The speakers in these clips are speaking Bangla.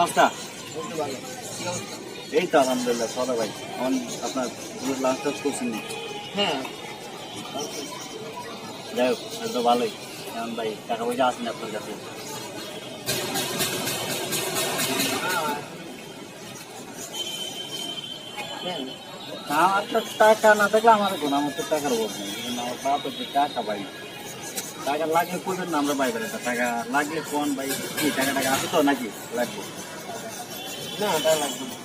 অবস্থা? বলতে ভালো কি অবস্থা? এই তো আলহামদুলিল্লাহ সদা ভাই। এখন আপনার লাঞ্চ টাঞ্চ করছেন নি? হ্যাঁ যাই হোক তাহলে তো ভালোই। এখন ভাই টাকা পয়সা আসেন আপনার কাছে? কেন? না আপনার টাকা না থাকলে আমার কোনো আমার তো টাকার অভাব নেই, কিন্তু আমার বাপ হচ্ছে টাকা পাই না। টাকা লাগলে করবেন না, আমরা পাই পারি না। টাকা লাগলে কোন ভাই কি টাকা টাকা আছে তো নাকি লাগবে? না টাকা লাগবে না।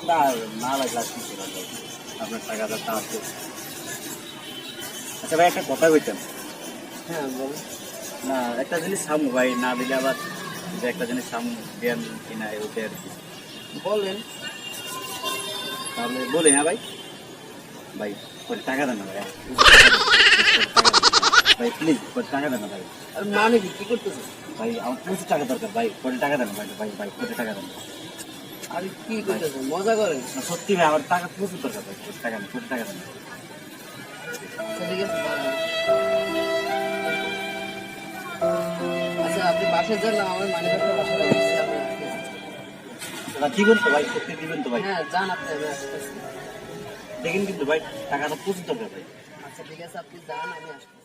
না না লাগলে আর কি করা যায়? আপনার টাকাটা তা আছে। আচ্ছা ভাই একটা কথা বলতাম। হ্যাঁ বলো। না একটা জিনিস সামু ভাই, না দিলে আবার যে একটা জিনিস সামু দেন কিনা ওতে আর কি। বলেন। তাহলে বলি হ্যাঁ ভাই। ভাই করে টাকা দেন না ভাই। ভাই প্লিজ করে টাকা দেন না ভাই। আর মানে কি করতেছে? ভাই আমার প্রচুর টাকা দরকার ভাই, করে টাকা দেন ভাই। ভাই ভাই করে টাকা দেন। আর কি করতেছে? মজা করেন? না সত্যি ভাই আমার টাকা প্রচুর দরকার ভাই, করে টাকা দেন, করে টাকা দেন। আচ্ছা ঠিক আছে দাঁড়ান। আচ্ছা আপনি বাসায় যান না, আমার মানি ব্যাগটা বাসায় রেখেছি, আমি আসতেছি। দিবেন তো ভাই, সত্যি দিবেন তো ভাই? হ্যাঁ যান আপনি, আমি আসতেছি। দেখেন কিন্তু ভাই টাকাটা প্রচুর দরকার ভাই। আচ্ছা ঠিক আছে আপনি যান, আমি আসতেছি।